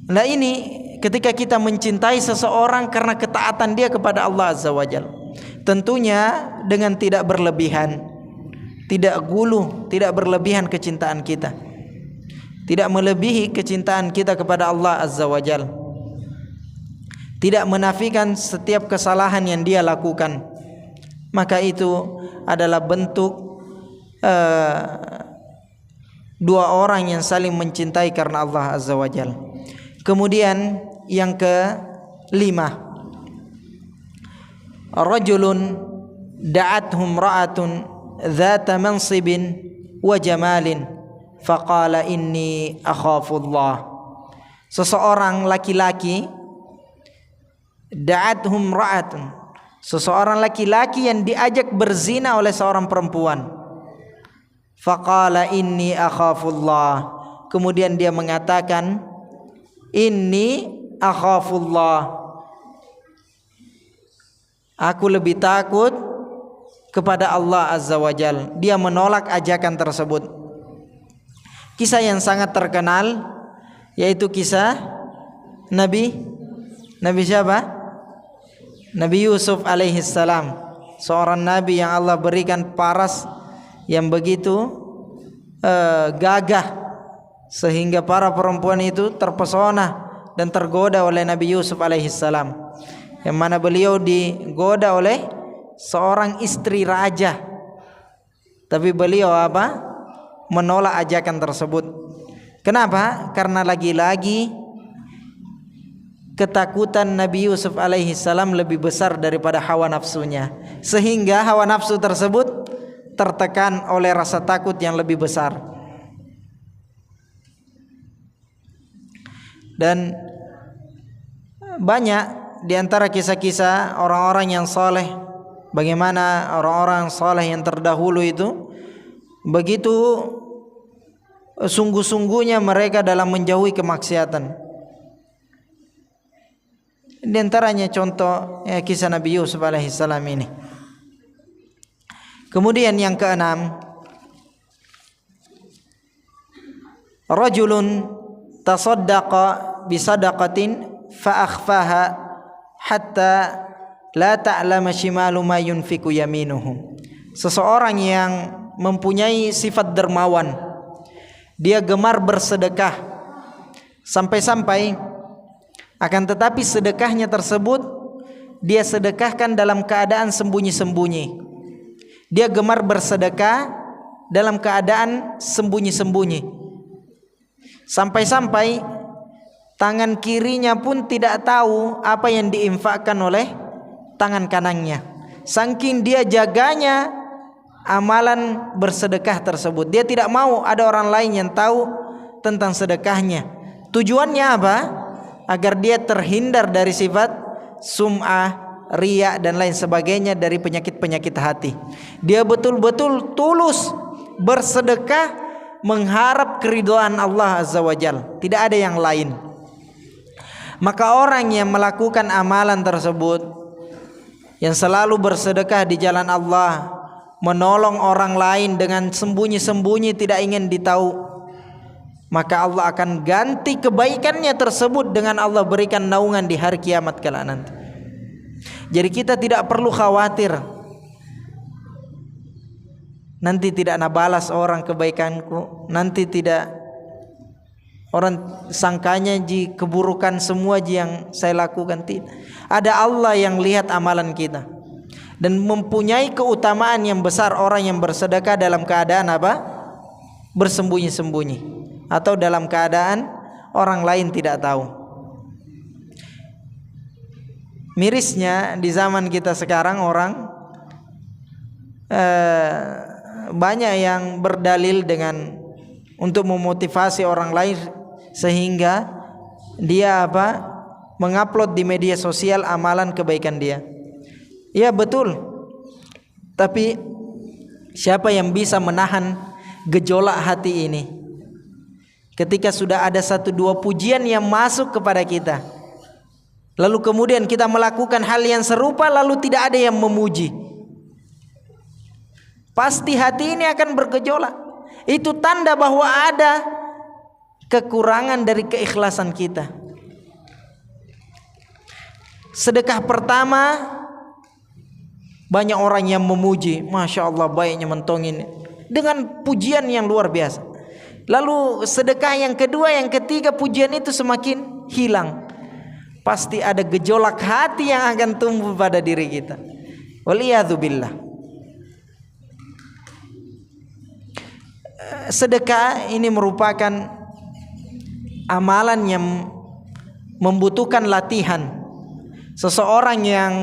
Nah ini ketika kita mencintai seseorang karena ketaatan dia kepada Allah Azza wa Jalla. Tentunya dengan tidak berlebihan, tidak guluh, tidak berlebihan kecintaan kita, tidak melebihi kecintaan kita kepada Allah Azza wa Jalla, tidak menafikan setiap kesalahan yang dia lakukan. Maka itu adalah bentuk dua orang yang saling mencintai karena Allah Azza wa Jalla. Kemudian yang kelima, rajulun da'athum ra'atun dzata mansibin wa jamalin faqala inni akhafullah. Seseorang laki-laki, da'athum ra'atun, seseorang laki-laki yang diajak berzina oleh seorang perempuan. Faqala inni akhafullah. Kemudian dia mengatakan, inni akhafullah, aku lebih takut kepada Allah Azza wa Jalla. Dia menolak ajakan tersebut. Kisah yang sangat terkenal yaitu kisah Nabi siapa? Nabi Yusuf alaihi salam, seorang nabi yang Allah berikan paras yang begitu gagah sehingga para perempuan itu terpesona dan tergoda oleh Nabi Yusuf alaihi salam, yang mana beliau digoda oleh seorang istri raja, tapi beliau apa? Menolak ajakan tersebut. Kenapa? Karena lagi-lagi ketakutan Nabi Yusuf alaihi salam lebih besar daripada hawa nafsunya, sehingga hawa nafsu tersebut tertekan oleh rasa takut yang lebih besar. Dan banyak di antara kisah-kisah orang-orang yang saleh, bagaimana orang-orang saleh yang terdahulu itu begitu sungguh-sungguhnya mereka dalam menjauhi kemaksiatan. Di antaranya contoh kisah Nabi Yusuf alaihissalam ini. Kemudian yang keenam, rajulun tasaddaqa bisadaqatin fa akhfaha hatta la ta'lama shimalu ma yunfiku yaminuhu. Seseorang yang mempunyai sifat dermawan, dia gemar bersedekah sampai-sampai akan tetapi sedekahnya tersebut dia sedekahkan dalam keadaan sembunyi-sembunyi. Dia gemar bersedekah dalam keadaan sembunyi-sembunyi, sampai-sampai tangan kirinya pun tidak tahu apa yang diinfakkan oleh tangan kanannya. Saking dia jaganya amalan bersedekah tersebut. Dia tidak mau ada orang lain yang tahu tentang sedekahnya. Tujuannya apa? Agar dia terhindar dari sifat sum'ah, riya dan lain sebagainya, dari penyakit-penyakit hati. Dia betul-betul tulus bersedekah mengharap keridhaan Allah Azza wa Jalla, tidak ada yang lain. Maka orang yang melakukan amalan tersebut, yang selalu bersedekah di jalan Allah, menolong orang lain dengan sembunyi-sembunyi tidak ingin ditahu, maka Allah akan ganti kebaikannya tersebut dengan Allah berikan naungan di hari kiamat kala nanti. Jadi kita tidak perlu khawatir nanti tidak nabalas orang kebaikanku, nanti tidak orang sangkanya ji keburukan semua ji yang saya lakukan. Tidak. Ada Allah yang lihat amalan kita, dan mempunyai keutamaan yang besar orang yang bersedekah dalam keadaan apa? Bersembunyi-sembunyi, atau dalam keadaan orang lain tidak tahu. Mirisnya di zaman kita sekarang orang banyak yang berdalil dengan untuk memotivasi orang lain, sehingga dia apa? Mengupload di media sosial amalan kebaikan dia. Ya betul. Tapi siapa yang bisa menahan gejolak hati ini? Ketika sudah ada 1-2 pujian yang masuk kepada kita, lalu kemudian kita melakukan hal yang serupa, lalu tidak ada yang memuji, pasti hati ini akan bergejolak. Itu tanda bahwa ada kekurangan dari keikhlasan kita. Sedekah pertama banyak orang yang memuji, Masya Allah baiknya mentongin, dengan pujian yang luar biasa. Lalu sedekah yang kedua, yang ketiga, pujian itu semakin hilang. Pasti ada gejolak hati yang akan tumbuh pada diri kita. Waliyadzubillah. Sedekah ini merupakan amalan yang membutuhkan latihan. Seseorang yang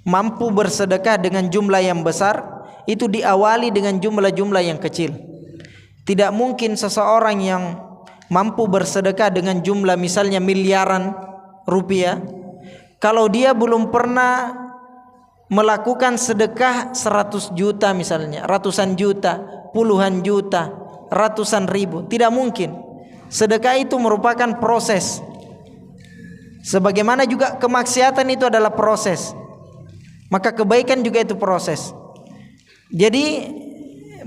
mampu bersedekah dengan jumlah yang besar, itu diawali dengan jumlah-jumlah yang kecil. Tidak mungkin seseorang yang mampu bersedekah dengan jumlah misalnya miliaran rupiah, kalau dia belum pernah melakukan sedekah 100 juta misalnya, ratusan juta, puluhan juta, ratusan ribu, tidak mungkin. Sedekah itu merupakan proses. Sebagaimana juga kemaksiatan itu adalah proses, maka kebaikan juga itu proses. Jadi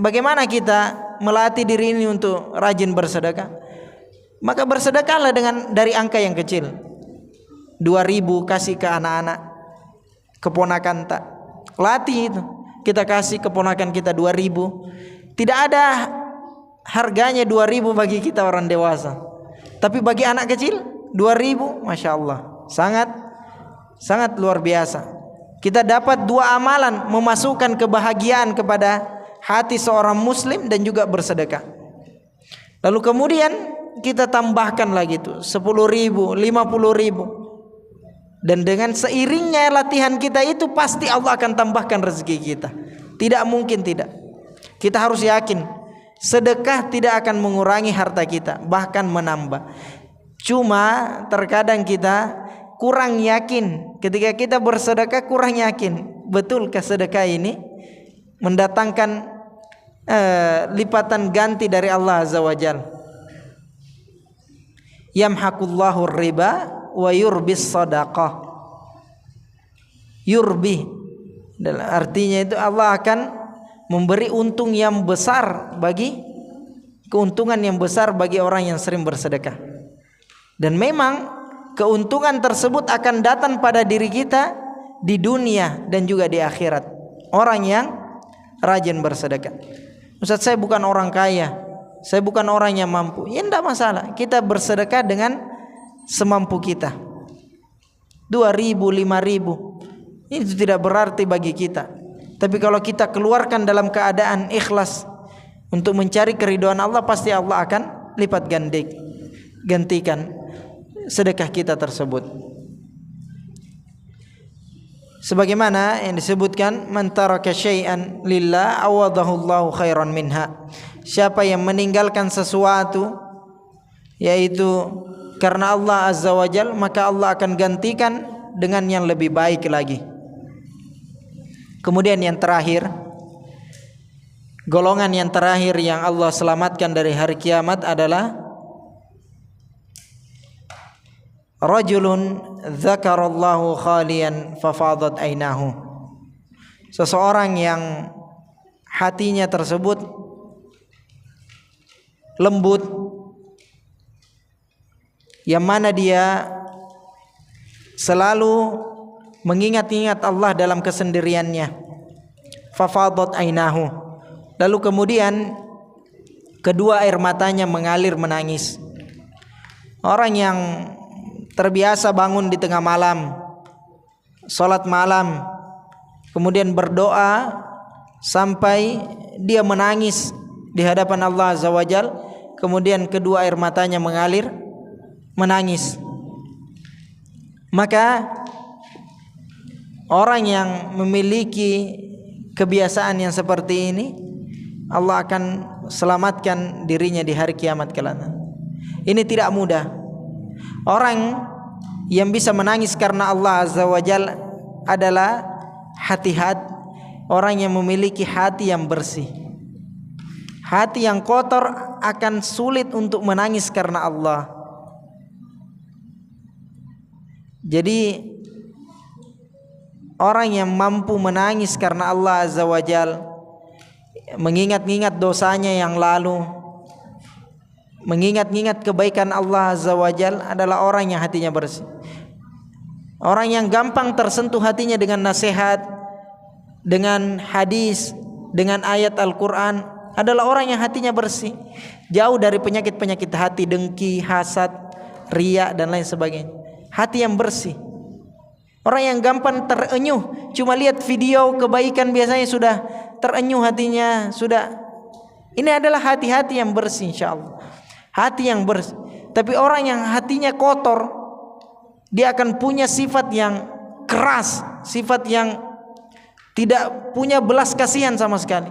bagaimana kita melatih diri ini untuk rajin bersedekah? Maka bersedekahlah dari angka yang kecil. 2.000 kasih ke anak-anak, keponakan tak. Latih itu. Kita kasih keponakan kita 2.000. Tidak ada harganya 2.000 bagi kita orang dewasa. Tapi bagi anak kecil 2.000, Masya Allah, sangat luar biasa. Kita dapat 2 amalan, memasukkan kebahagiaan kepada hati seorang muslim dan juga bersedekah. Lalu kemudian kita tambahkan lagi itu 10.000, 50.000. Dan dengan seiringnya latihan kita itu, pasti Allah akan tambahkan rezeki kita. Tidak mungkin tidak. Kita harus yakin sedekah tidak akan mengurangi harta kita, bahkan menambah. Cuma terkadang kita kurang yakin. Ketika kita bersedekah kurang yakin, betulkah sedekah ini mendatangkan lipatan ganti dari Allah Azza wa Jalla? Yamhaqullahu riba wa yurbis sadaqah. Yurbi, artinya itu Allah akan memberi untung yang besar keuntungan yang besar bagi orang yang sering bersedekah. Dan memang keuntungan tersebut akan datang pada diri kita di dunia dan juga di akhirat. Orang yang rajin bersedekah. Ustaz, saya bukan orang kaya, saya bukan orang yang mampu. Ya tidak masalah, kita bersedekah dengan semampu kita. 2.000, 5.000, itu tidak berarti bagi kita. Tapi kalau kita keluarkan dalam keadaan ikhlas untuk mencari keridhaan Allah, pasti Allah akan lipat gantikan sedekah kita tersebut. Sebagaimana yang disebutkan, man taraka syai'an lillah awadahullahu khairan minha. Siapa yang meninggalkan sesuatu yaitu karena Allah Azza wa Jal, maka Allah akan gantikan dengan yang lebih baik lagi. Kemudian yang terakhir, golongan yang terakhir yang Allah selamatkan dari hari kiamat adalah rajulun dzakarallahu khalian fafadat ainahu. Seseorang yang hatinya tersebut lembut, yang mana dia selalu mengingat-ingat Allah dalam kesendiriannya. Fafadat ainahu. Lalu kemudian kedua air matanya mengalir menangis. Orang yang terbiasa bangun di tengah malam, salat malam, kemudian berdoa sampai dia menangis di hadapan Allah Azza wa Jal, kemudian kedua air matanya mengalir menangis, maka orang yang memiliki kebiasaan yang seperti ini, Allah akan selamatkan dirinya di hari kiamat kelak. Ini tidak mudah. Orang yang bisa menangis karena Allah Azza wa Jalla adalah hati-hati, orang yang memiliki hati yang bersih. Hati yang kotor akan sulit untuk menangis karena Allah. Jadi orang yang mampu menangis karena Allah Azza wa Jalla, mengingat-ingat dosanya yang lalu, mengingat-ingat kebaikan Allah Azza wa Jalla, adalah orang yang hatinya bersih. Orang yang gampang tersentuh hatinya dengan nasihat, dengan hadis, dengan ayat Al-Quran, adalah orang yang hatinya bersih, jauh dari penyakit-penyakit hati, dengki, hasad, riya dan lain sebagainya. Hati yang bersih. Orang yang gampang terenyuh, cuma lihat video kebaikan biasanya sudah terenyuh hatinya, sudah. Ini adalah hati-hati yang bersih, insyaallah. Hati yang bersih. Tapi orang yang hatinya kotor, dia akan punya sifat yang keras, sifat yang tidak punya belas kasihan sama sekali.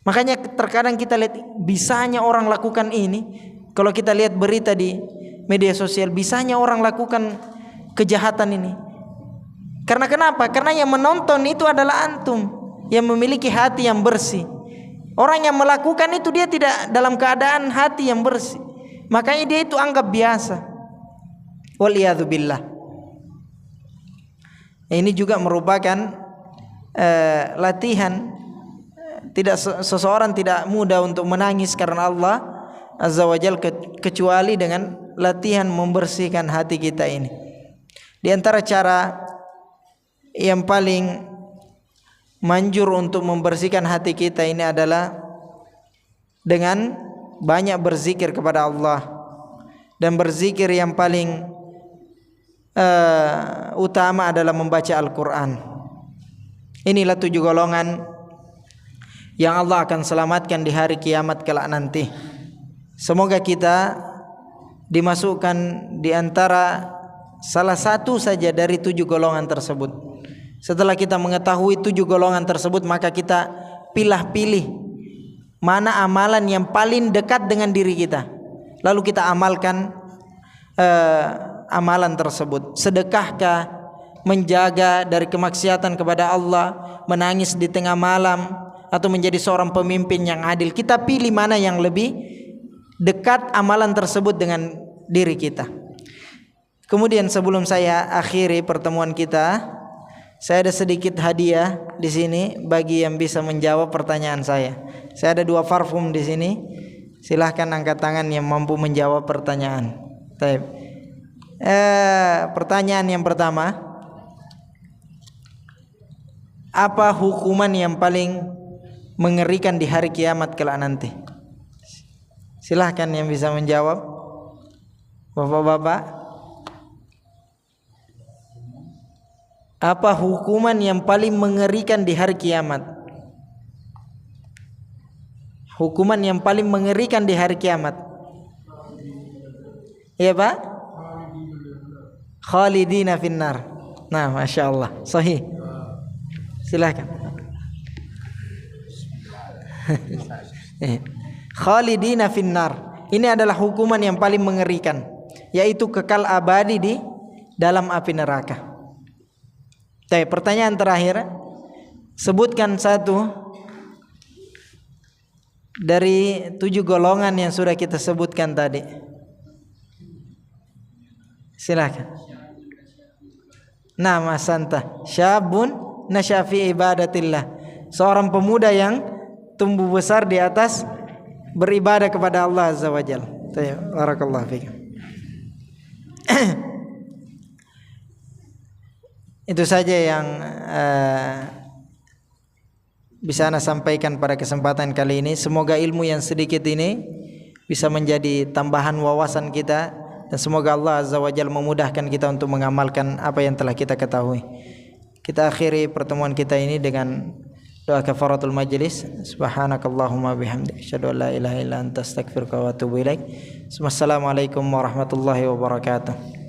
Makanya terkadang kita lihat, bisanya orang lakukan ini. Kalau kita lihat berita di media sosial, bisanya orang lakukan kejahatan ini. Karena kenapa? Karena yang menonton itu adalah antum yang memiliki hati yang bersih. Orang yang melakukan itu dia tidak dalam keadaan hati yang bersih, makanya dia itu anggap biasa. Waliyadzubillah. Ini juga merupakan latihan. Seseorang tidak mudah untuk menangis karena Allah Azza wa Jalla kecuali dengan latihan membersihkan hati kita ini. Di antara cara yang paling manjur untuk membersihkan hati kita ini adalah dengan banyak berzikir kepada Allah. Dan berzikir yang paling utama adalah membaca Al-Quran. Inilah 7 golongan yang Allah akan selamatkan di hari kiamat kelak nanti. Semoga kita dimasukkan di antara salah satu saja dari 7 golongan tersebut. Setelah kita mengetahui 7 golongan tersebut, maka kita pilih mana amalan yang paling dekat dengan diri kita, lalu kita amalkan amalan tersebut. Sedekahkah, menjaga dari kemaksiatan kepada Allah, menangis di tengah malam, atau menjadi seorang pemimpin yang adil. Kita pilih mana yang lebih dekat amalan tersebut dengan diri kita. Kemudian sebelum saya akhiri pertemuan kita, saya ada sedikit hadiah di sini bagi yang bisa menjawab pertanyaan saya. Saya ada 2 parfum di sini. Silahkan angkat tangan yang mampu menjawab pertanyaan. Baik. Pertanyaan yang pertama, apa hukuman yang paling mengerikan di hari kiamat kelak nanti? Silahkan yang bisa menjawab, bapak-bapak. Apa hukuman yang paling mengerikan di hari kiamat? Hukuman yang paling mengerikan di hari kiamat. Iya Pak? Khalidina finnar. Nah, Masya Allah, sahih. Silakan. Khalidina finnar. Ini adalah hukuman yang paling mengerikan, yaitu kekal abadi di dalam api neraka. Tapi pertanyaan terakhir, sebutkan satu dari 7 golongan yang sudah kita sebutkan tadi. Silakan. Nah, Mas Santa, syabun nasya fi ibadatillah. Seorang pemuda yang tumbuh besar di atas beribadah kepada Allah Azza wa Jalla. Barakallahu fiik. Itu saja yang bisa Ana sampaikan pada kesempatan kali ini. Semoga ilmu yang sedikit ini bisa menjadi tambahan wawasan kita, dan semoga Allah Azza wa Jalla memudahkan kita untuk mengamalkan apa yang telah kita ketahui. Kita akhiri pertemuan kita ini dengan doa kafaratul majlis. Subhanakallahumma bihamdika asyhadu an la ilaha illa anta astaghfiruka wa atubu ilaik. Wassalamualaikum warahmatullahi wabarakatuh.